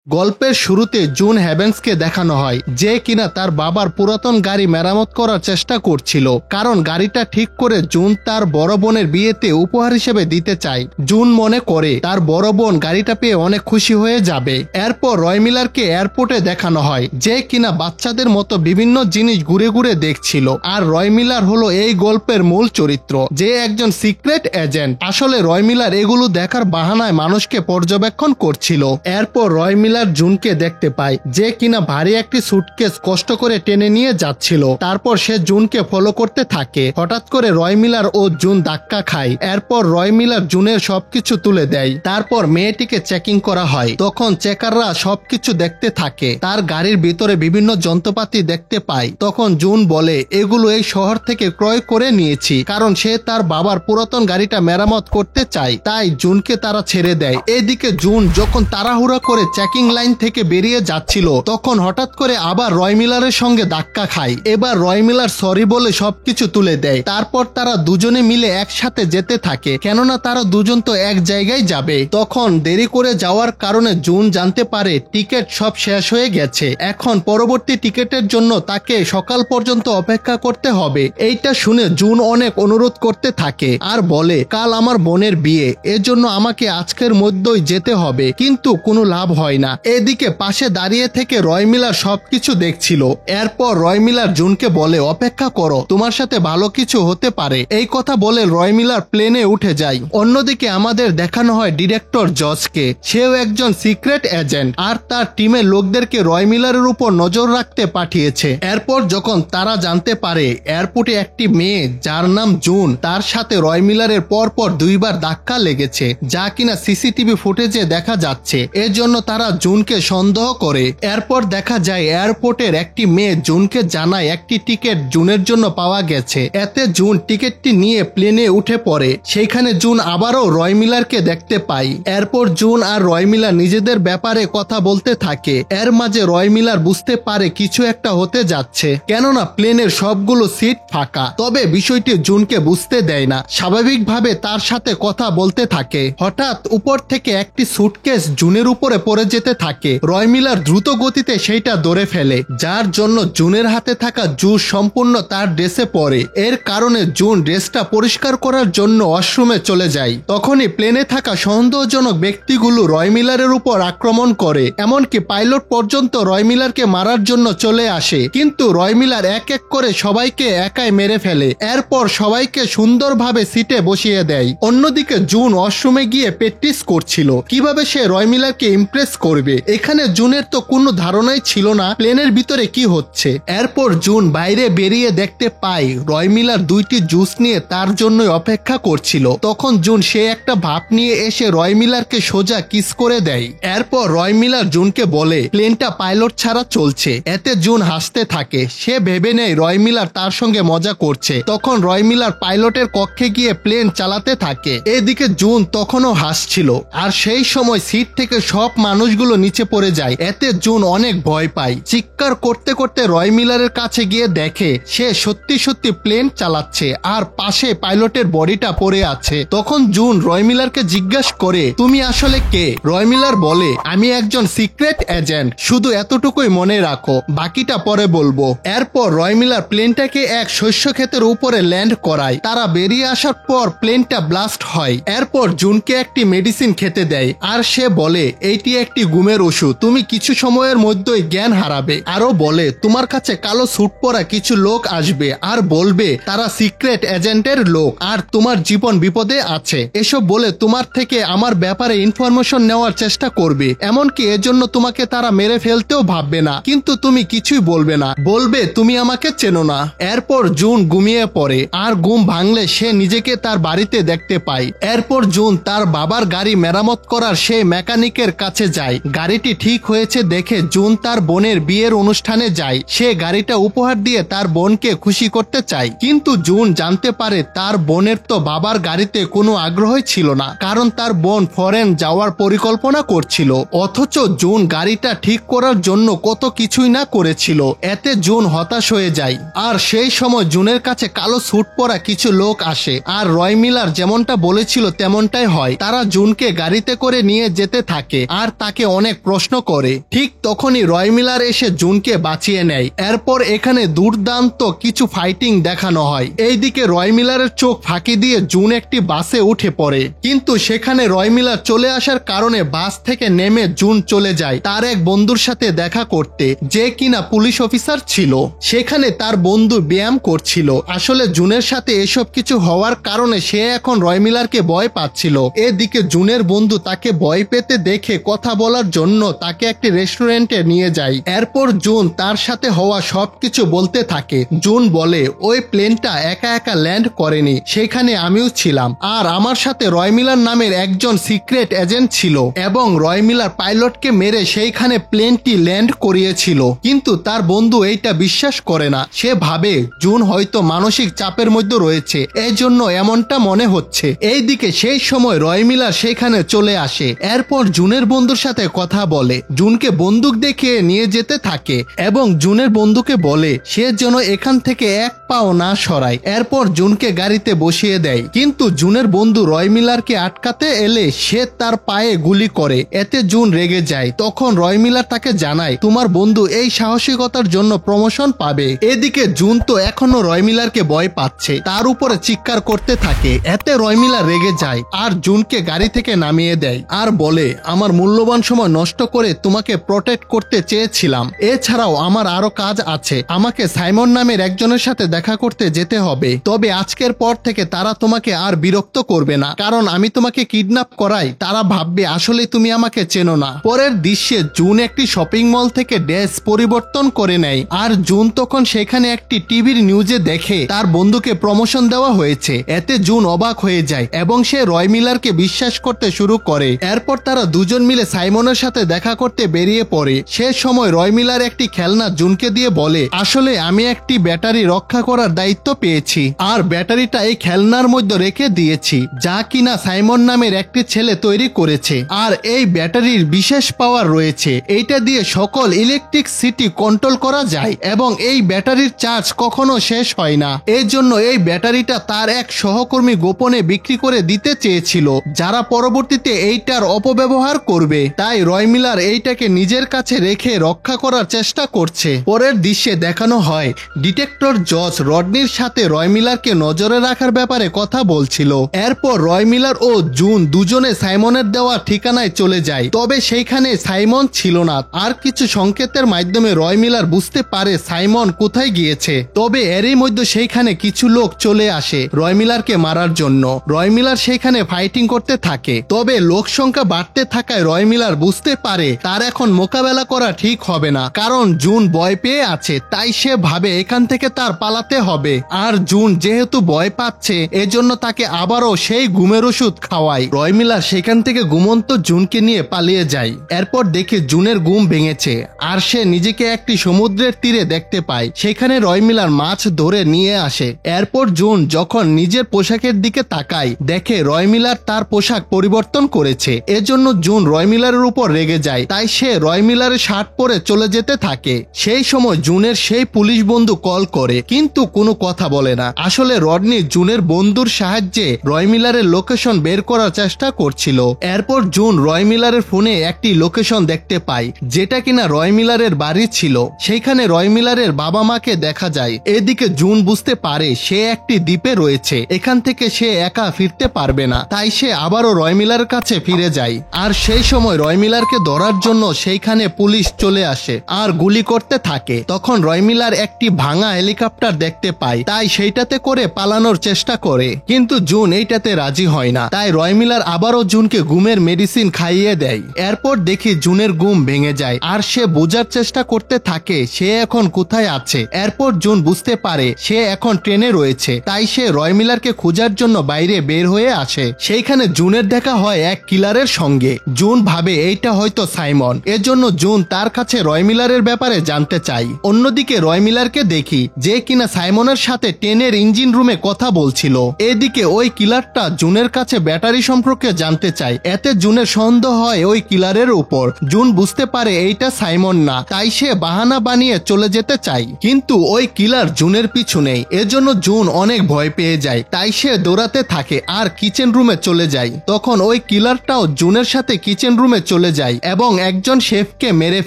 গল্পের শুরুতে জুন হ্যাভেন্সকে দেখানো হয় যে কিনা তার বাবার পুরাতন গাড়ি মেরামত করার চেষ্টা করছিল, কারণ গাড়িটা ঠিক করে জুন তার বড় বোনের বিয়েতে উপহার হিসেবে দিতে চায়। জুন মনে করে তার বড় বোন গাড়িটা পেয়ে অনেক খুশি হয়ে যাবে। এরপর রয় মিলারকে এয়ারপোর্টে দেখানো হয় যে কিনা বাচ্চাদের মতো বিভিন্ন জিনিস ঘুরে ঘুরে দেখছিল। আর রয় মিলার হলো এই গল্পের মূল চরিত্র, যে একজন সিক্রেট এজেন্ট। আসলে রয় মিলার এগুলো দেখার বাহানায় মানুষকে পর্যবেক্ষণ করছিল। এরপর রয় মিলার জুনকে দেখতে পায় যে কিনা ভারী একটি সুটকেস কষ্ট করে টেনে নিয়ে যাচ্ছিল। তারপর সে জুনকে ফলো করতে থাকে। হঠাৎ করে রয় মিলার ও জুন ধাক্কা খায়। এরপর রয় মিলার জুনের সবকিছু তুলে দেয়। তারপর মেয়েটিকে চেকিং করা হয়। তখন চেকাররা সবকিছু দেখতে থাকে। তার গাড়ির ভিতরে বিভিন্ন যন্ত্রপাতি দেখতে পায়। তখন জুন বলে এগুলো এই শহর থেকে ক্রয় করে নিয়েছি, কারণ সে তার বাবার পুরাতন গাড়িটা মেরামত করতে চায়। তাই জুনকে তারা ছেড়ে দেয়। এদিকে জুন যখন তাড়াহুড়া করে চেকিং লাইন থেকে বেরিয়ে যাচ্ছিল, তখন হঠাৎ করে আবার রয় মিলারের সঙ্গে ধাক্কা খায়। এবার রয় মিলার সরি বলে সবকিছু তুলে দেয়। তারপর তারা দুজনে মিলে একসাথে যেতে থাকে, কেননা তারা দুজন তো এক জায়গায় যাবে। তখন দেরি করে যাওয়ার কারণে জুন জানতে পারে টিকিট সব শেষ হয়ে গেছে। এখন পরবর্তী টিকিটের জন্য তাকে সকাল পর্যন্ত অপেক্ষা করতে হবে। এইটা শুনে জুন অনেক অনুরোধ করতে থাকে আর বলে কাল আমার বোনের বিয়ে, এজন্য আমাকে আজকের মধ্যেই যেতে হবে। কিন্তু কোনো লাভ হয় না। এদিকে পাশে দাঁড়িয়ে থেকে রয় মিলার সবকিছু দেখছিল। এরপর রয় মিলার জুনকে বলে অপেক্ষা করো, তোমার সাথে ভালো কিছু হতে পারে। এই কথা বলে রয় মিলার প্লেনে উঠে যায়। অন্যদিকে আমাদের দেখানো হয় ডিরেক্টর জজকে। সেও একজন সিক্রেট এজেন্ট আর তার টিমের লোকদেরকে রয় মিলারের উপর নজর রাখতে পাঠিয়েছে। এরপর যখন তারা জানতে পারে এয়ারপোর্টে একটি মেয়ে যার নাম জুন, তার সাথে রয় মিলারের পরপর দুইবার ধাক্কা লেগেছে, যা কিনা সিসিটিভি ফুটেজে দেখা যাচ্ছে, এর জন্য তারা জুনকে সন্দেহ করে। এরপর দেখা যায় এয়ারপোর্টের একটি মেয়ে জুনকে জানায় একটি টিকিট জুনের জন্য পাওয়া গেছে। এতে জুন টিকিটটি নিয়ে প্লেনে উঠে পড়ে। সেইখানে জুন আবারও রয় মিলারকে দেখতে পায়। এরপর জুন আর রয় মিলার নিজেদের ব্যাপারে কথা বলতে থাকে। এর মাঝে রয় মিলার বুঝতে পারে কিছু একটা হতে যাচ্ছে, কেননা প্লেনের সবগুলো সিট ফাঁকা। তবে বিষয়টি জুনকে বুঝতে দেয় না, স্বাভাবিকভাবে তার সাথে কথা বলতে থাকে। হঠাৎ উপর থেকে একটি সুটকেস জুনের উপরে পড়ে যেতে থাকে। রয় মিলার দ্রুত গতিতে সেইটা ধরে ফেলে, যার জন্য জুনের হাতে থাকা জুস সম্পূর্ণ তার ড্রেসে পড়ে। এর কারণে জুন ড্রেসটা পরিষ্কার করার জন্য ওয়াশরুমে চলে যায়। তখনই প্লেনে থাকা সন্দেহজনক ব্যক্তিগুলো রয় মিলারের উপর আক্রমণ করে। এমনকি পাইলট পর্যন্ত রয় মিলারকে মারার জন্য চলে আসে, কিন্তু রয় মিলার এক এক করে সবাইকে একাই মেরে ফেলে। এরপর সবাইকে সুন্দরভাবে সিটে বসিয়ে দেয়। অন্যদিকে জুন ওয়াশরুমে গিয়ে প্র্যাকটিস করছিল কিভাবে সে রয় মিলারকে ইমপ্রেস করবে। এখানে জুনের তো কোনো ধারণাই ছিল না প্লেনের ভিতরে কি হচ্ছে। এরপর জুন বাইরে বেরিয়ে দেখতে পায় রয় মিলার দুইটি জুস নিয়ে তার জন্য অপেক্ষা করছিল। তখন জুন সে একটা ভাপ নিয়ে এসে রয় মিলারকে সোজা কিস করে দেয়। এরপর রয় মিলার জুনকে বলে প্লেনটা পাইলট ছাড়া চলছে। এতে জুন হাসতে থাকে। সে ভেবে নেয় রয় মিলার তার সঙ্গে মজা করছে। তখন রয় মিলার পাইলটের কক্ষে গিয়ে প্লেন চালাতে থাকে। এদিকে জুন তখনও হাসছিল। আর সেই সময় সিট থেকে সব মানুষগুলো নিচে পড়ে যায়। এতে জুন অনেক ভয় পায়। চিৎকার করতে করতে রয় মিলারের কাছে গিয়ে দেখে সে সত্যি সত্যি প্লেন চালাচ্ছে আর পাশে পাইলটের বডিটা পড়ে আছে। তখন জুন রয় মিলারকে জিজ্ঞাসা করে তুমি আসলে কে? রয় মিলার বলে আমি একজন সিক্রেট এজেন্ট, শুধু এতটুকুই মনে রাখো, বাকিটা পরে বলবো। এরপর রয় মিলার প্লেনটাকে এক শস্য ক্ষেতের উপরে ল্যান্ড করায়। তারা বেরিয়ে আসার পর প্লেনটা ব্লাস্ট হয়। এরপর জুনকে একটি মেডিসিন খেতে দেয় আর সে বলে এইটি একটি ঘুমের ওষুধ, তুমি কিছু সময়ের মধ্যেই জ্ঞান হারাবে। আরো বলে তোমার কাছে কালো স্যুট পরা কিছু লোক আসবে আর বলবে তারা সিক্রেট এজেন্টের লোক আর তোমার জীবন বিপদে আছে। এসব বলে তোমার থেকে আমার ব্যাপারে ইনফরমেশন নেওয়ার চেষ্টা করবে, এমনকি এজন্য তোমাকে তারা মেরে ফেলতেও ভাববে না, কিন্তু তুমি কিছুই বলবে না, বলবে তুমি আমাকে চেনো না। এরপর জুন ঘুমিয়ে পড়ে আর ঘুম ভাঙলে সে নিজেকে তার বাড়িতে দেখতে পায়। এরপর জুন তার বাবার গাড়ি মেরামত করার সেই মেকানিকের কাছে যায়। গাড়িটি ঠিক হয়েছে দেখে জুন তার বোনের বিয়ের অনুষ্ঠানে যায়। সে গাড়িটা উপহার দিয়ে তার বোনকে খুশি করতে চায়, কিন্তু জুন জানতে পারে তার বোনের তো বাবার গাড়িতে কোনো আগ্রহই ছিল না, কারণ তার বোন ফরেন যাওয়ার পরিকল্পনা করছিল। অথচ জুন গাড়িটা ঠিক করার জন্য কত কিছুই না করেছিল। এতে জুন হতাশ হয়ে যায়। আর সেই সময় জুনের কাছে কালো স্যুট পরা কিছু লোক আসে আর রয় মিলার যেমনটা বলেছিল তেমনটাই হয়। তারা জুনকে গাড়িতে করে নিয়ে যেতে থাকে আর তাকে অনেক প্রশ্ন করে। ঠিক তখনই রয় মিলার এসে জুনকে বাঁচিয়ে নেয়। এরপর এখানে দুর্দান্ত কিছু ফাইটিং দেখানো হয়। এইদিকে রয় মিলারের চোখ ফাঁকি দিয়ে জুন একটি বাসে উঠে পড়ে, কিন্তু সেখানে রয় মিলার চলে আসার কারণে বাস থেকে নেমে জুন চলে যায় তার এক বন্ধুর সাথে দেখা করতে, যে কিনা পুলিশ অফিসার ছিল। সেখানে তার বন্ধু ব্যায়াম করছিল। আসলে জুনের সাথে এসব কিছু হওয়ার কারণে সে এখন রয় মিলারকে ভয় পাচ্ছিল। এদিকে জুনের বন্ধু তাকে ভয় পেতে দেখে কথা বলার জন্য তাকে একটি রেস্টুরেন্টে নিয়ে যায়। এরপর জুন তার সাথে হওয়া সবকিছু বলতে থাকে। জুন বলে, ওই প্লেনটা একা একা ল্যান্ড করেনি, সেখানে আমিও ছিলাম, আর আমার সাথে রয় মিলার নামের একজন সিক্রেট এজেন্ট ছিল এবং রয় মিলার পাইলটকে মেরে সেইখানে প্লেনটি ল্যান্ড করিয়েছিল। কিন্তু তার বন্ধু এইটা বিশ্বাস করে না। সে ভাবে জুন হয়তো মানসিক চাপের মধ্যে রয়েছে, এই জন্য এমনটা মনে হচ্ছে। এইদিকে সেই সময় রয় মিলার সেখানে চলে আসে। এরপর জুনের বন্ধুর সাথে কথা বলে, জুনকে বন্দুক দেখিয়ে নিয়ে যেতে থাকে এবং জুনের বন্ধুকে বলে সে যেন এখান থেকে এক পাও না সরায়। এরপর জুনকে গাড়িতে বসিয়ে দেয়, কিন্তু জুনের বন্ধু রয় মিলারকে আটকাতে এলে সে তার পায়ে গুলি করে। এতে জুন রেগে যায়। তখন রয় মিলার তাকে জানায়, তোমার বন্ধু এই সাহসিকতার জন্য প্রমোশন পাবে। এদিকে জুন তো এখনো রয় মিলারকে ভয় পাচ্ছে, তার উপরে চিৎকার করতে থাকে। এতে রয় মিলার রেগে যায় আর জুনকে গাড়ি থেকে নামিয়ে দেয় আর বলে, আমার মূল্যবান সময় নষ্ট করে তোমাকে প্রটেক্ট করতে চেয়েছিলাম। এছাড়াও আমার আরো কাজ আছে। আমাকে সাইমন নামের একজনের সাথে দেখা করতে যেতে হবে। তবে আজকের পর থেকে তারা তোমাকে আর বিরক্ত করবে না, কারণ আমি তোমাকে কিডন্যাপ করাই তারা ভাববে আসলে তুমি আমাকে চেনো না। পরের দৃশ্যে জুন একটি শপিং মল থেকে ড্রেস পরিবর্তন করে নেয় আর জুন তখন সেখানে একটি টিভির নিউজে দেখে তার বন্ধুকে প্রমোশন দেওয়া হয়েছে। এতে জুন অবাক হয়ে যায় এবং সে রয় মিলারকে বিশ্বাস করতে শুরু করে। এরপর তারা দুজন মিলে সাইমনের সাথে দেখা করতে বেরিয়ে পড়ে। সে সময় রয় মিলার একটি খেলনা জুনকে দিয়ে বলে, আসলে আমি একটি ব্যাটারি রক্ষা করার দায়িত্ব পেয়েছি আর ব্যাটারিটা এই খেলনার মধ্যে রেখে দিয়েছি, যা কিনা সাইমন নামের একটি ছেলে তৈরি করেছে। আর এই ব্যাটারির বিশেষ পাওয়ার রয়েছে, এইটা দিয়ে সকল ইলেকট্রিক সিটি কন্ট্রোল করা যায় এবং এই ব্যাটারির চার্জ কখনো শেষ হয় না। এই জন্য এই ব্যাটারিটা তার এক সহকর্মী গোপনে বিক্রি করে দিতে চেয়েছিল, যারা পরবর্তীতে এইটার অপব্যবহার করবে। তাই রয় মিলার এইটাকে নিজের কাছে রেখে রক্ষা করার চেষ্টা করছে। পরের দৃশ্যে দেখানো হয় ডিটেক্টর জজ রডনির সাথে রয় মিলারকে নজরে রাখার ব্যাপারে কথা বলছিল। এরপর রয় মিলার ও জুন দুজনে সাইমনের দেওয়া ঠিকানায় চলে যায়। তবে সেইখানে সাইমন ছিল না। আর কিছু সংকেতের মাধ্যমে রয় মিলার বুঝতে পারে সাইমন কোথায় গিয়েছে। তবে এরই মধ্যে সেইখানে কিছু লোক চলে আসে রয় মিলারকে মারার জন্য। রয় মিলার সেখানে ফাইটিং করতে থাকে। তবে লোক সংখ্যা বাড়তে থাকায় রয় মিলার বুঝতে পারে তার এখন মোকাবেলা করা ঠিক হবে না, কারণ জুন ভয় পেয়ে আছে। তাই সে ভাবে এখান থেকে তার পালাতে হবে। আর জুন যেহেতু ভয় পাচ্ছে, এজন্য তাকে আবারও সেই ঘুমের ওষুধ খাওয়ায়। রয় মিলার সেখান থেকে ঘুমন্ত জুনকে নিয়ে পালিয়ে যায়। এরপর দেখে জুনের ঘুম ভেঙেছে আর সে নিজেকে একটি সমুদ্রের তীরে দেখতে পায়। সেখানে রয় মিলার মাছ ধরে নিয়ে আসে। এরপর জুন যখন নিজের পোশাকের দিকে তাকায়, দেখে রয় মিলার তার পোশাক পরিবর্তন করেছে। এজন্য জুন রয় মিলারের উপর রেগে যায়। তাই সে রয় মিলারের শার্ট পরে চলে যেতে থাকে। সেই সময় জুনের সেই পুলিশ বন্ধু কল করে, কিন্তু কোনো কথা বলে না। আসলে রডনি জুনের বন্ধুর সাহায্যে রয় মিলারের লোকেশন বের করার চেষ্টা করছিল। এরপর জুন রয় মিলারের ফোনে একটি লোকেশন দেখতে পায়, যেটা কিনা রয় মিলারের বাড়ি ছিল। সেইখানে রয় মিলারের বাবা মাকে দেখা যায়। এদিকে জুন বুঝতে পারে সে একটি দ্বীপে রয়েছে, এখান থেকে সে একা ফিরতে পারবে না। তাই সে আবারও রয় মিলারের কাছে ফিরে যায়। আর সেই সময় রয় মিলারকে ধরার জন্য সেইখানে পুলিশ চলে আসে আর গুলি করতে থাকে। তখন রয় মিলার একটি ভাঙা হেলিকপ্টার দেখতে পায়, তাই সেইটাতে করে পালানোর চেষ্টা করে, কিন্তু জুন এইটাতে রাজি হয় না। তাই রয় মিলার আবারও জুনকে ঘুমের মেডিসিন খাইয়ে দেয়। এরপর দেখি জুনের ঘুম ভেঙে যায় আর সে বোঝার চেষ্টা করতে থাকে সে এখন কোথায় আছে। এরপর জুন বুঝতে পারে সে এখন ট্রেনে রয়েছে। তাই সে রয় মিলারকে খোঁজার জন্য বাইরে বের হয়ে আসে। সেইখানে জুনের দেখা হয় এক কিলারের সঙ্গে। জুন ভাবে এইটা হয়তো সাইমন, এজন্য জুন তার কাছে রয় মিলারের ব্যাপারে জানতে চায়। অন্যদিকে রয় মিলারকে দেখি, যে কিনা সাইমনের সাথে ট্রেনের ইঞ্জিন রুমে কথা বলছিল। এদিকে ওই কিলারটা জুনের কাছে ব্যাটারি সম্পর্কে জানতে চায়। এতে জুনের সন্দেহ হয় ওই কিলারের উপর। জুন বুঝতে পারে এইটা সাইমন না, তাই সে বাহানা বানিয়ে চলে যেতে চায়, কিন্তু ওই কিলার জুনের পিছু নেই। এজন্য জুন অনেক ভয় পেয়ে যায়। তাই সে দৌড়াতে থাকে আর কিচেন রুমে চলে যায়। তখন ওই কিলারটাও জুনের সাথে কিচেন রুমে চলে চলে যায় এবং একজন শেফকে মেরে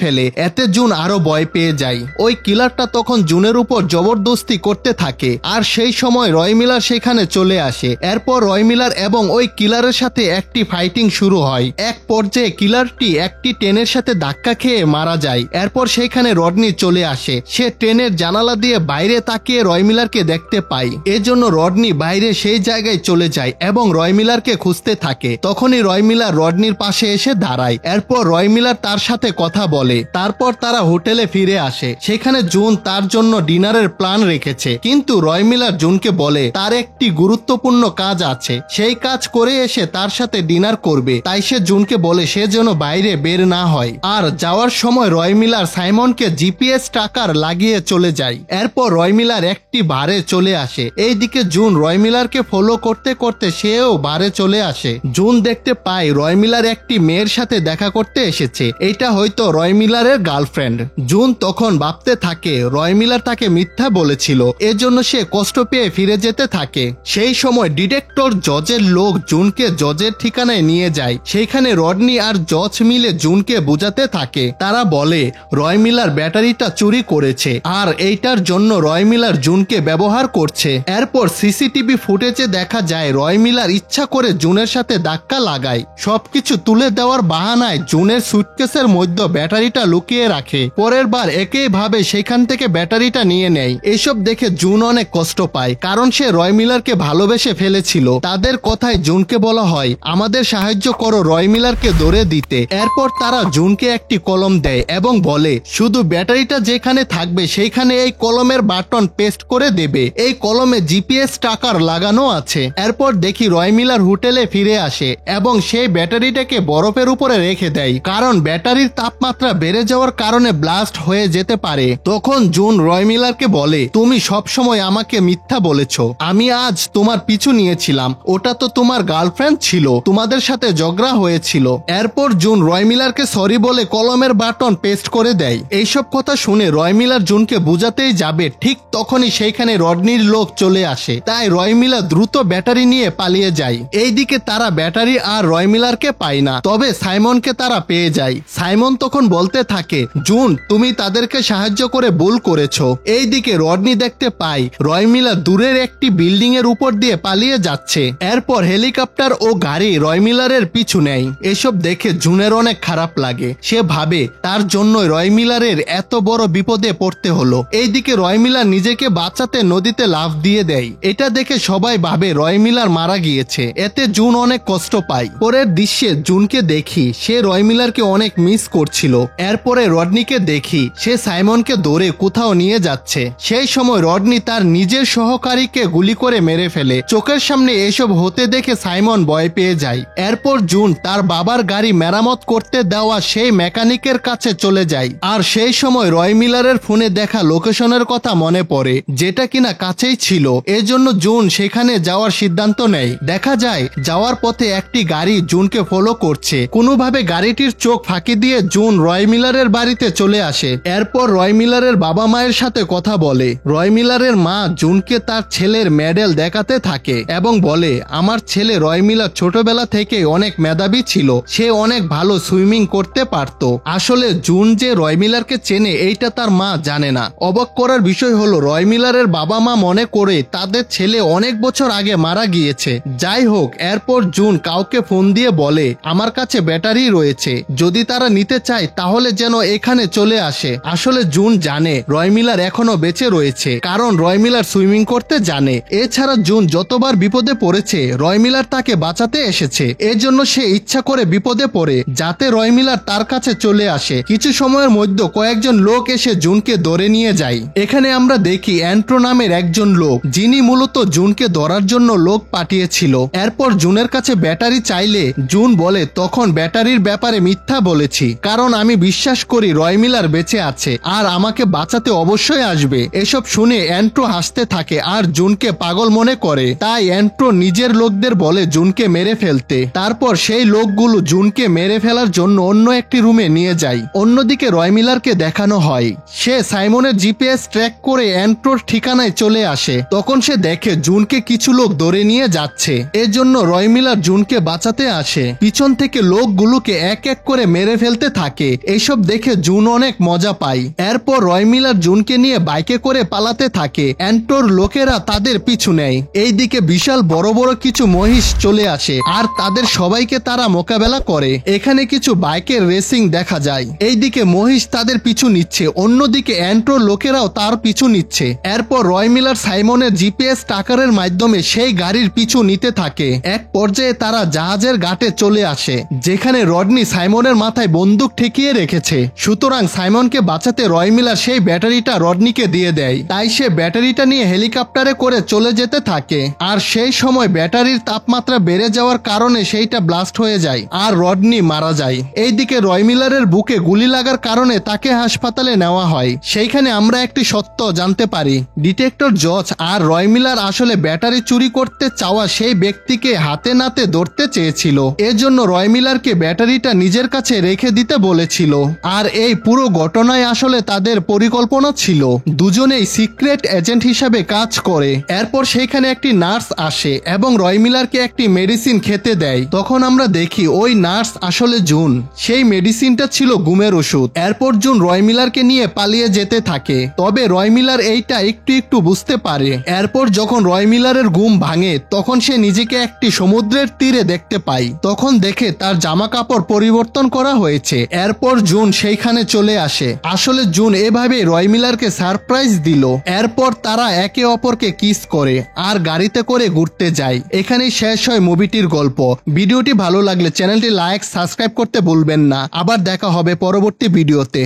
ফেলে। এতে জুন আরো ভয় পেয়ে যায়। ওই কিলারটা তখন জুনের উপর জবরদস্তি করতে থাকে আর সেই সময় রয় মিলার সেখানে চলে আসে। এরপর রয় মিলার এবং ওই কিলারের সাথে একটি ফাইটিং শুরু হয়। এক পর্যায়ে কিলারটি একটি ট্রেনের সাথে ধাক্কা খেয়ে মারা যায়। এরপর সেখানে রডনি চলে আসে। সে ট্রেনের জানালা দিয়ে বাইরে তাকিয়ে রয় মিলারকে দেখতে পায়। এজন্য রডনি বাইরে সেই জায়গায় চলে যায় এবং রয় মিলারকে খুঁজতে থাকে। তখনই রয় মিলার রডনির পাশে এসে দাঁড়ায়। এরপর রয় মিলার তার সাথে কথা বলে। তারপর তারা হোটেলে ফিরে আসে। সেখানে জুন তার জন্য ডিনারের প্ল্যান রেখেছে, কিন্তু রয় মিলার জুনকে বলে তার একটি গুরুত্বপূর্ণ কাজ আছে, সেই কাজ করে এসে তার সাথে ডিনার করবে। তাই সে জুনকে বলে সে যেন বাইরে বের না হয়। আর যাওয়ার সময় রয় মিলার সাইমনকে জিপিএস ট্র্যাকার লাগিয়ে চলে যায়। এরপর রয় মিলার একটি বারে চলে আসে। এইদিকে জুন রয় মিলারকে ফলো করতে করতে সেও বারে চলে আসে। জুন দেখতে পায় রয় মিলার একটি মেয়ের সাথে দেখা করতে এসেছে। এটা হয়তো রয় মিলারের গার্লফ্রেন্ড। জুন তখন ভাবতে থাকে রয় মিলার তাকে মিথ্যা বলেছিল, এজন্য সে কষ্ট পেয়ে ফিরে যেতে থাকে। সেই সময় ডিটেক্টর জজের লোক জুনকে জজের ঠিকানায় নিয়ে যায়। সেইখানে রডনি আর জজ মিলে জুনকে বোঝাতে থাকে। তারা বলে রয় মিলার ব্যাটারিটা চুরি করেছে আর এইটার জন্য রয় মিলার জুনকে ব্যবহার করছে। এরপর সিসিটিভি ফুটেজে দেখা যায় রয় মিলার ইচ্ছা করে জুনের সাথে ধাক্কা লাগায়। সবকিছু তুলে দেওয়ার বাহানায় জুনের সুটকেসের মধ্যে ব্যাটারিটা লুকিয়ে রাখে। পরের বার একইভাবে সেখান থেকে ব্যাটারিটা নিয়ে নেয়। এসব দেখে জুন অনেক কষ্ট পায়, কারণ সে রয় মিলারকে ভালোবেসে ফেলেছিল। তাদের কথায় জুনকে বলা হয় আমাদের সাহায্য করো রয় মিলারকে ধরে দিতে। এরপর তারা জুনকে একটি কলম দেয় এবং বলে শুধু ব্যাটারিটা যেখানে থাকবে সেইখানে এই কলমের বাটন পেস্ট করে দেবে। এই কলমে জিপিএস ট্র্যাকার লাগানো আছে। এরপর দেখি রয় মিলার হোটেলে ফিরে আসে এবং সেই ব্যাটারিটাকে বরফের উপরে রেখে দেয়, কারণ ব্যাটারির তাপমাত্রা বেড়ে যাওয়ার কারণে ব্লাস্ট হয়ে যেতে পারে। তখন জুন রয় মিলারকে বলে তুমি সবসময় আমাকে মিথ্যা বলেছ, আমি আজ তোমার পিছু নিয়েছিলাম, ওটা তো তোমার গার্লফ্রেন্ড ছিল, তোমাদের সাথে ঝগড়া হয়েছিল। এরপর জুন রয় মিলারকে সরি বলে কলমের বাটন পেস্ট করে দেয়। এইসব কথা শুনে রয় মিলার জুনকে বুঝাতেই যাবে, ঠিক তখনই সেইখানে রডনির লোক চলে আসে। তাই রয় মিলার দ্রুত ব্যাটারি নিয়ে পালিয়ে যায়। এইদিকে তারা ব্যাটারি আর রয় মিলারকে পায় না, তবে সাইমনকে তারা পেয়ে যায়। সাইমন তখন বলতে থাকে জুন তুমি তাদেরকে সাহায্য করে ভুল করেছো। এইদিকে রডনি দেখতে পায় রয় মিলার দূরের একটি বিল্ডিং এর উপর দিয়ে পালিয়ে যাচ্ছে। এরপর হেলিকপ্টার ও গাড়ি রয় মিলারের পিছু নেয়। এসব দেখে জুনের অনেক খারাপ লাগে। সে ভাবে তার জন্যই রয় মিলারের এত বড় বিপদে পড়তে হলো। এইদিকে রয় মিলার নিজেকে বাঁচাতে নদীতে লাফ দিয়ে দেয়। এটা দেখে সবাই ভাবে রয় মিলার মারা গিয়েছে। এতে জুন অনেক কষ্ট পায়। পরের দৃশ্যে জুনকে দেখি সে রয় মিলারকে অনেক মিস করছিল। এরপরে রডনিকে দেখি সে সাইমনকে ধরে কোথাও নিয়ে যাচ্ছে। সেই সময় রডনি তার নিজের সহকারীকে গুলি করে মেরে ফেলে। চোখের সামনে এসব হতে দেখে সাইমন ভয় পেয়ে যায়। এরপর জুন তার বাবার গাড়ি মেরামত করতে দেওয়া সেই মেকানিকের কাছে চলে যায়। আর সেই সময় রয় মিলারের ফোনে দেখা লোকেশনের কথা মনে পড়ে, যেটা কিনা কাছেই ছিল। এজন্য জুন সেখানে যাওয়ার সিদ্ধান্ত নেয়। দেখা যায় যাওয়ার পথে একটি গাড়ি জুনকে ফলো করছে। কোনোভাবে গাড়িটির চোখ ফাঁকি দিয়ে জুন রয় মিলারের বাড়িতে চলে আসে। এরপর রয় মিলারের বাবা মায়ের সাথে কথা বলে। রয় মিলারের মা জুনকে তার ছেলের মেডেল দেখাতে থাকে এবং বলে আমার ছেলে রয় মিলার ছোটবেলা থেকে অনেক মেধাবী ছিল, সে অনেক ভালো সুইমিং করতে পারত। আসলে জুন যে রয় মিলারকে চেনে এইটা তার মা জানে না। অবাক করার বিষয় হলো রয় মিলারের বাবা মা মনে করে তাদের ছেলে অনেক বছর আগে মারা গিয়েছে। যাই হোক, এরপর জুন কাউকে ফোন দিয়ে বলে আমার কাছে ব্যাটারি রয়েছে, যদি তারা নিতে চায় তাহলে যেন এখানে চলে আসে। আসলে জুন জানে রয় মিলার এখনো বেঁচে রয়েছে, কারণ রয় মিলার সুইমিং করতে জানে। এছাড়া জুন যতবার বিপদে পড়েছে রয় মিলার তাকে বাঁচাতে এসেছে। এজন্য সে ইচ্ছা করে বিপদে পড়ে যাতে রয় মিলার তার কাছে চলে আসে। কিছু সময়ের মধ্যে কয়েকজন লোক এসে জুনকে ধরে নিয়ে যায়। এখানে আমরা দেখি অ্যান্ট্রো নামের একজন লোক, যিনি মূলত জুনকে ধরার জন্য লোক পাঠিয়েছিল। এরপর জুনের কাছে ব্যাটারি চাইলে জুন বলে তখন ব্যাটারির ব্যাপারে মিথ্যা বলেছি, কারণ আমি বিশ্বাস করি রয় মিলার বেঁচে আছে আর আমাকে বাঁচাতে অবশ্যই আসবে। এসব শুনে অ্যান্ট্রো হাসতে থাকে আর জুনকে পাগল মনে করে। তাই অ্যান্ট্রো নিজের লোকদের বলে জুনকে মেরে ফেলতে। তারপর সেই লোকগুলো জুনকে মেরে ফেলার জন্য অন্য একটি রুমে নিয়ে যায়। অন্যদিকে রয় মিলারকে দেখানো হয় সে সাইমনের জিপিএস ট্র্যাক করে অ্যান্ট্রোর ঠিকানায় চলে আসে। তখন সে দেখে জুনকে কিছু লোক ধরে নিয়ে যাচ্ছে। এজন্য রয় মিলার জুনকে বাঁচাতে আসে। পিছন থেকে লোকগুলো সবগুলোকে এক এক করে মেরে ফেলতে থাকে। এইসব দেখে জুন অনেক মজা পায়। এরপর রয় মিলার জুনকে নিয়ে বাইকে করে পালাতে থাকে। অ্যান্টোর লোকেরা তাদের পিছু নেয়। এইদিকে বিশাল বড় বড় কিছু মহিষ চলে আসে আর তাদের সবাইকে তারা মোকাবেলা করে। এখানে কিছু বাইকের রেসিং দেখা যায়। এইদিকে মহিষ তাদের পিছু নিচ্ছে, অন্যদিকে অ্যান্টোর লোকেরাও তার পিছু নিচ্ছে। এরপর রয় মিলার সাইমনের জিপিএস ট্র্যাকারের মাধ্যমে সেই গাড়ির পিছু নিতে থাকে। এক পর্যায়ে তারা জাহাজের ঘাটে চলে আসে, যেখানে রডনি সাইমনের মাথায় বন্দুক ঠেকিয়ে রেখেছে। সুতরাং সাইমনকে বাঁচাতে রয় মিলার সেই ব্যাটারিটা রডনিকে দিয়ে দেয়। তাই সে ব্যাটারিটা নিয়ে হেলিকপ্টারে করে চলে যেতে থাকে। আর সেই সময় ব্যাটারির তাপমাত্রা বেড়ে যাওয়ার কারণে সেইটা ব্লাস্ট হয়ে যায় আর রডনি মারা যায়। এইদিকে রয় মিলারের বুকে গুলি লাগার কারণে তাকে হাসপাতালে নেওয়া হয়। সেইখানে আমরা একটি সত্য জানতে পারি, ডিটেক্টর জজ আর রয় মিলার আসলে ব্যাটারি চুরি করতে চাওয়া সেই ব্যক্তিকে হাতে নাতে ধরতে চেয়েছিল। এজন্য রয় মিলারকে ব্যাটারিটা নিজের কাছে রেখে দিতে বলেছিল। আর এই পুরো ঘটনায় আসলে তাদের পরিকল্পনা ছিল। দুজনেই সিক্রেট এজেন্ট হিসাবে কাজ করে। এরপর সেখানে একটি নার্স আসে এবং রয় মিলারকে একটি মেডিসিন খেতে দেয়। তখন আমরা দেখি ওই নার্স আসলে জুন। সেই মেডিসিনটা ছিল ঘুমের ওষুধ। এরপর জুন রয় মিলারকে নিয়ে পালিয়ে যেতে থাকে। তবে রয় মিলার এইটা একটু একটু বুঝতে পারে। এরপর যখন রয় মিলারের ঘুম ভাঙে তখন সে নিজেকে একটি সমুদ্রের তীরে দেখতে পায়। তখন দেখে তার জামা কাপড় পরিবর্তন করা হয়েছে। এরপর জুন সেইখানে চলে আসে। আসলে জুন এভাবে রয় মিলারকে সারপ্রাইজ দিল। এরপর তারা একে অপরকে কিস করে আর গাড়িতে করে ঘুরতে যায়। এখানেই শেষ হয় মুভিটির গল্প। ভিডিওটি ভালো লাগলে চ্যানেলটি লাইক সাবস্ক্রাইব করতে ভুলবেন না। আবার দেখা হবে পরবর্তী ভিডিওতে।